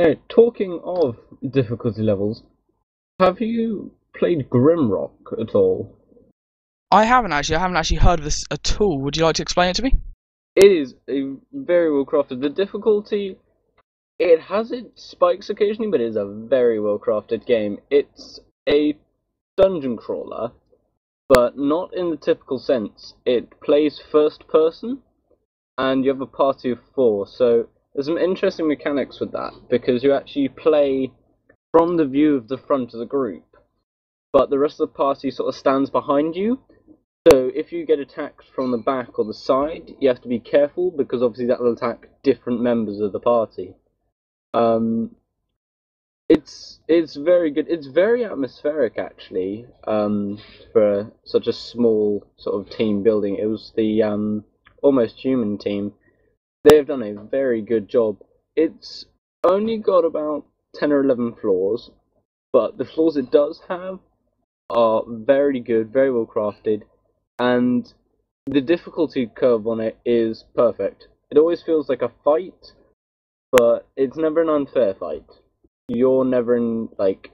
Hey, talking of difficulty levels, have you played Grimrock at all? I haven't actually. I haven't actually heard of this at all. Would you like to explain it to me? It is a very well crafted. The difficulty, it has its spikes occasionally, but it is a very well crafted game. It's a dungeon crawler, but not in the typical sense. It plays first person, and you have a party of four, so there's some interesting mechanics with that, because you actually play from the view of the front of the group, but the rest of the party sort of stands behind you. So if you get attacked from the back or the side, you have to be careful because obviously that will attack different members of the party. Um, it's very good. It's very atmospheric actually, for such a small sort of team building. It was the Almost Human team. They've done a very good job. It's only got about 10 or 11 floors, but the floors it does have are very good, very well crafted, and the difficulty curve on it is perfect. It always feels like a fight, but it's never an unfair fight. You're never in like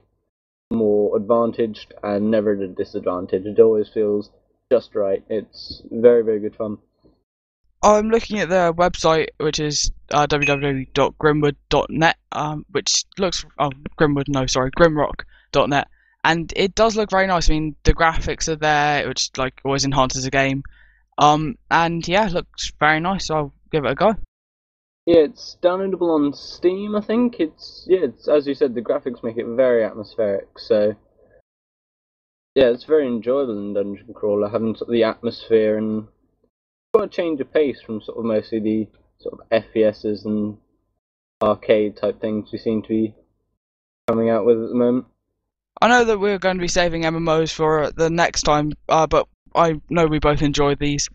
more advantaged and never at a disadvantage. It always feels just right. It's very, very good fun. I'm looking at their website, which is www.grimwood.net, which looks Grimwood, no, sorry, Grimrock.net, and it does look very nice. I mean, the graphics are there, which like always enhances the game. And yeah, it looks very nice. So I'll give it a go. Yeah, it's downloadable on Steam, I think. It's as you said, the graphics make it very atmospheric. So yeah, it's very enjoyable in Dungeon Crawler, having sort of the atmosphere and got a change of pace from sort of mostly the sort of FPSs and arcade type things we seem to be coming out with at the moment. I know that we're going to be saving MMOs for the next time, but I know we both enjoyed these.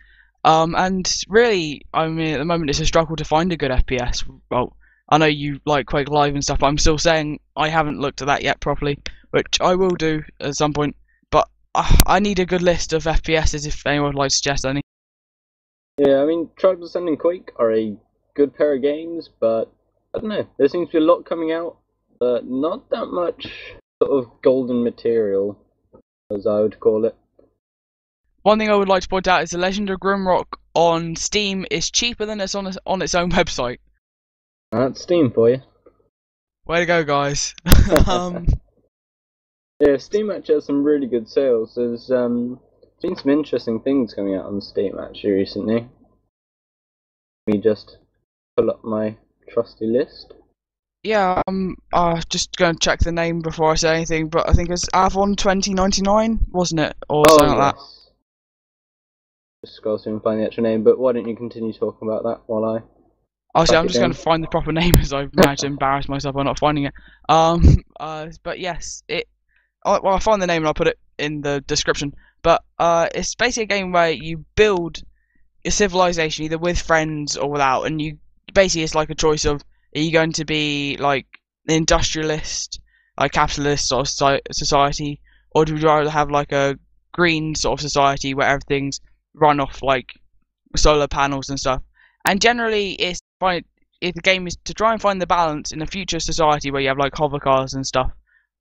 And really, I mean, at the moment it's a struggle to find a good FPS. Well, I know you like Quake Live and stuff, but I'm still saying I haven't looked at that yet properly, which I will do at some point. But I need a good list of FPSs if anyone would like to suggest any. Yeah, I mean, Tribes Ascending Quake are a good pair of games, but I don't know. There seems to be a lot coming out, but not that much sort of golden material, as I would call it. One thing I would like to point out is the Legend of Grimrock on Steam is cheaper than it's on its own website. That's Steam for you. Way to go, guys! um, Yeah, Steam actually has some really good sales. There's been some interesting things coming out on Steam actually recently. Let me just pull up my trusty list. yeah, just going to check the name before I say anything, but I think it's Avon 2099, wasn't it, or Oh something like that? yes. Just scroll through and find the actual name, but why don't you continue talking about that while I Actually, track I'm it just going down? to find the proper name as I've managed to embarrass myself by not finding it. But yes, well, I find the name and I'll put it in the description. But it's basically a game where you build a civilization either with friends or without, and you basically it's like a choice of are you going to be like an industrialist, like capitalist sort of society, or do you rather have like a green sort of society where everything's run off like solar panels and stuff? And generally, if the game is to try and find the balance in a future society where you have like hover cars and stuff.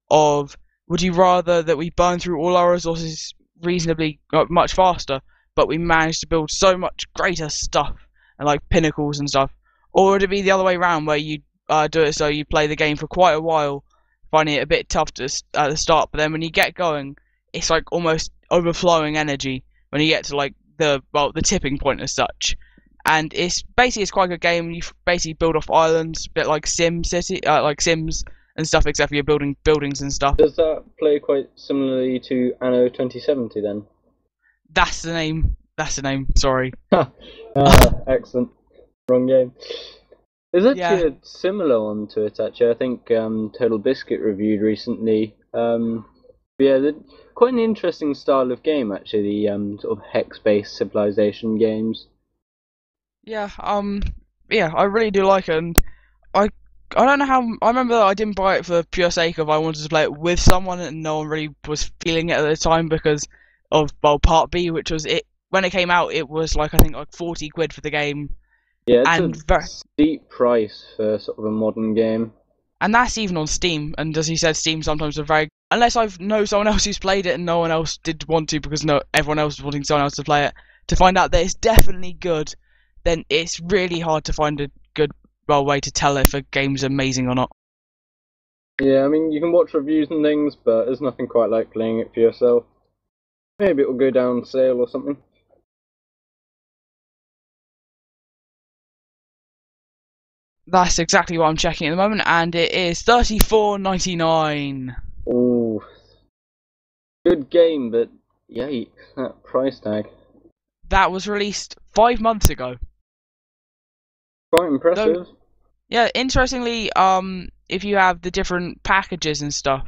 Of would you rather that we burn through all our resources reasonably much faster, but we manage to build so much greater stuff and like pinnacles and stuff, or would it be the other way around where you do it so you play the game for quite a while, finding it a bit tough at the start, but then when you get going, it's like almost overflowing energy when you get to like the tipping point as such. And it's quite a good game. You basically build off islands, a bit like Sim City, like Sims and stuff, except for you're building buildings and stuff. Does that play quite similarly to Anno 2070 then? That's the name. That's the name. Sorry. Excellent. Wrong game. There's Yeah. actually a similar one to it actually. I think Total Biscuit reviewed recently. Yeah, quite an interesting style of game actually. The sort of hex-based civilization games. Yeah. Yeah. I really do like it, and I. I don't know how. I remember that I didn't buy it for the pure sake of I wanted to play it with someone, and no one really was feeling it at the time because of Part B, which was it when it came out. It was like I think like 40 quid for the game, Yeah, it's a and very, steep price for sort of a modern game. And that's even on Steam. And as he said, Steam sometimes are very, unless I know someone else who's played it and no one else did want to because no everyone else was wanting someone else to play it, to find out that it's definitely good, then it's really hard to find a good way to tell if a game's amazing or not. Yeah, I mean, you can watch reviews and things, but there's nothing quite like playing it for yourself. Maybe it'll go down sale or something. That's exactly what I'm checking at the moment, and it is $34.99. Ooh, good game, but yikes, that price tag. That was released 5 months ago. Quite impressive. Though, yeah, interestingly, if you have the different packages and stuff,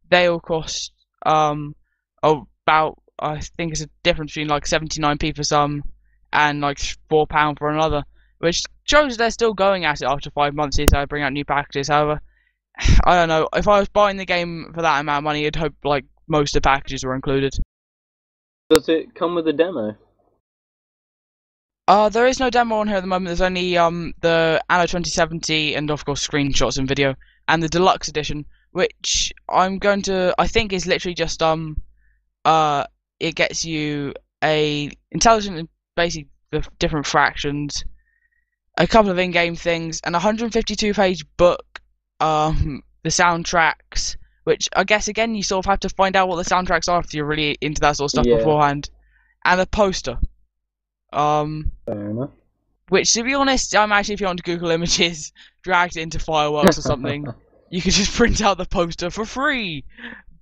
they all cost about, I think it's a difference between like 79p for some and like £4 for another, which shows they're still going at it after 5 months. If they bring out new packages, however, I don't know. If I was buying the game for that amount of money, I'd hope like most of the packages were included. Does it come with a demo? There is no demo on here at the moment. There's only the Anno 2070 and of course screenshots and video, and the deluxe edition, which I think is literally just it gets you a intelligent and basic the different fractions, a couple of in-game things, and a 152-page book. The soundtracks, which I guess again you sort of have to find out what the soundtracks are if you're really into that sort of stuff beforehand, and a poster. Fair enough. Which, to be honest, I'm actually, if you want to Google Images, dragged into Fireworks or something, you could just print out the poster for free,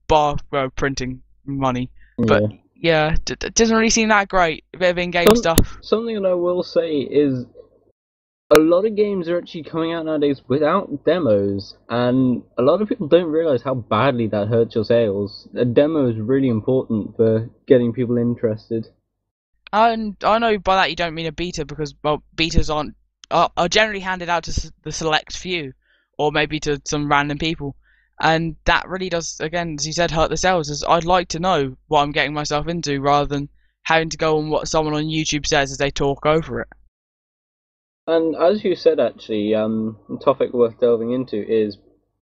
bar printing money. Yeah. But yeah, it doesn't really seem that great. A bit of in-game stuff. Something that I will say is a lot of games are actually coming out nowadays without demos, and a lot of people don't realize how badly that hurts your sales. A demo is really important for getting people interested. And I know by that you don't mean a beta, because well, betas are generally handed out to the select few, or maybe to some random people, and that really does, again, as you said, hurt the sales. As I'd like to know what I'm getting myself into, rather than having to go on what someone on YouTube says as they talk over it. And as you said, actually, a topic worth delving into is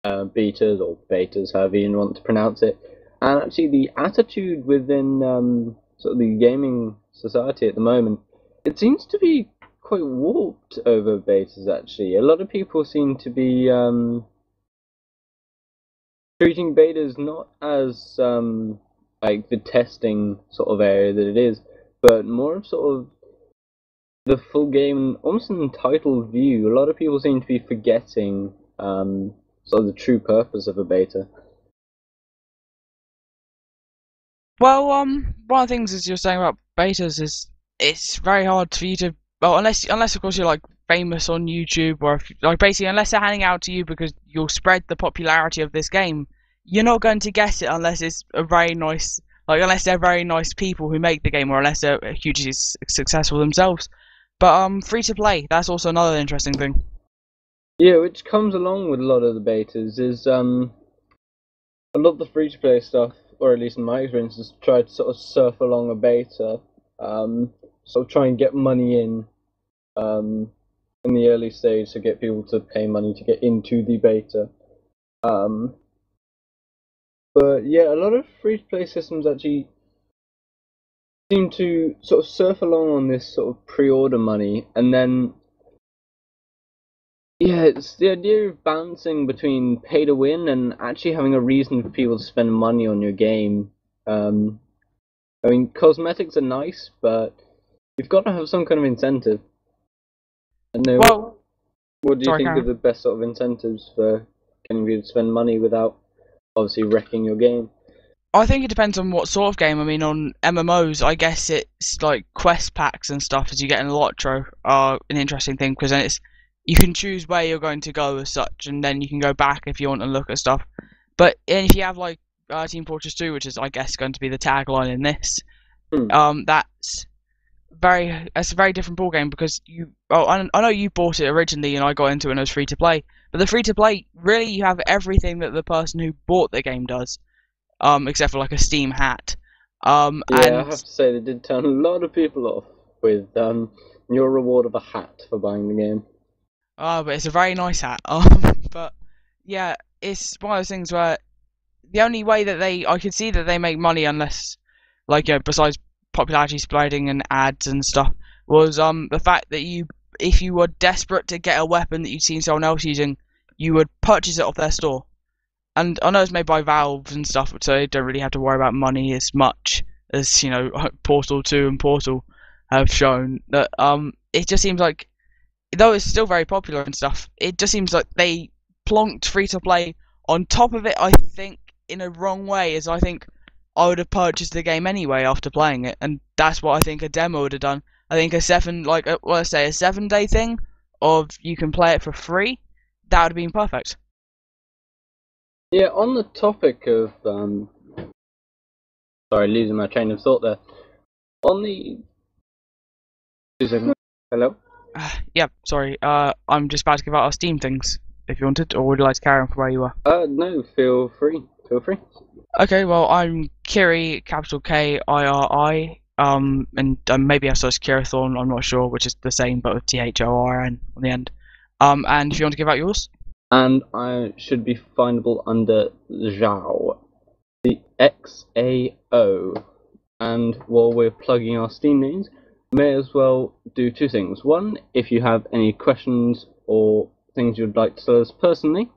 betas or betas, however you want to pronounce it. And actually, the attitude within sort of the gaming society at the moment, it seems to be quite warped over betas. Actually, a lot of people seem to be treating betas not as like the testing sort of area that it is, but more of sort of the full game, almost an entitled view. A lot of people seem to be forgetting sort of the true purpose of a beta. Well, one of the things as you're saying about betas is it's very hard for you to, well, unless of course you're like famous on YouTube, or if, like basically unless they're handing out to you because you'll spread the popularity of this game, you're not going to get it unless it's a very nice, like unless they're very nice people who make the game, or unless they're hugely successful themselves. But free to play, that's also another interesting thing. Yeah, which comes along with a lot of the betas is a lot of the free to play stuff, or at least in my experience, is try to sort of surf along a beta, sort of try and get money in the early stage to get people to pay money to get into the beta. But yeah, a lot of free to play systems actually seem to sort of surf along on this sort of pre-order money, and then yeah, it's the idea of balancing between pay to win and actually having a reason for people to spend money on your game. I mean, cosmetics are nice, but you've got to have some kind of incentive. And Well, what do you think Karen. are the best sort of incentives for getting people to spend money without obviously wrecking your game? I think it depends on what sort of game. I mean, on MMOs, I guess it's like quest packs and stuff as you get in Electro are an interesting thing, because then you can choose where you're going to go as such, and then you can go back if you want to look at stuff. But if you have like Team Fortress 2, which is I guess going to be the tagline in this, that's a very different ball game, because I know you bought it originally and I got into it and it was free to play, but the free to play, really you have everything that the person who bought the game does. Except for like a Steam hat. Yeah, and I have to say they did turn a lot of people off with your reward of a hat for buying the game. but it's a very nice hat. But yeah, it's one of those things where the only way that I could see that they make money, unless, like, besides popularity spreading and ads and stuff, was the fact that if you were desperate to get a weapon that you'd seen someone else using, you would purchase it off their store. And I know it's made by Valve and stuff, so they don't really have to worry about money as much as Portal 2 and Portal have shown. That it just seems like, though it's still very popular and stuff, it just seems like they plonked free to play on top of it. I think in a wrong way, as I think I would have purchased the game anyway after playing it, and that's what I think a demo would have done. I think a 7-day thing of you can play it for free, that would have been perfect. Yeah, on the topic of sorry, losing my train of thought there. On the hello. Yeah, sorry. I'm just about to give out our Steam things, if you wanted, or would you like to carry on from where you were? No, feel free. Feel free. Okay, well, I'm Kiri, capital Kiri, and maybe I searched Kirathorn, I'm not sure, which is the same, but with THORN on the end. And if you want to give out yours? And I should be findable under Zhao, the XAO. And while we're plugging our Steam names, may as well do two things. One, if you have any questions or things you'd like to tell us personally,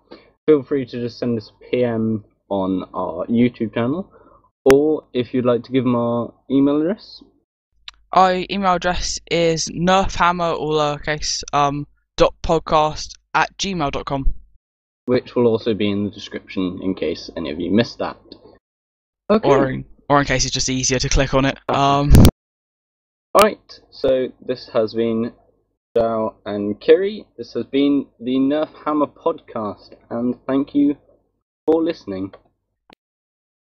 feel free to just send us a PM on our YouTube channel, or if you'd like to give them our email address. Our email address is nerfhammer, all lowercase, .podcast@gmail.com. Which will also be in the description in case any of you missed that. Okay. Or in case it's just easier to click on it. Alright, so this has been Zhao and Kiri. This has been the Nerfhammer podcast, and thank you for listening.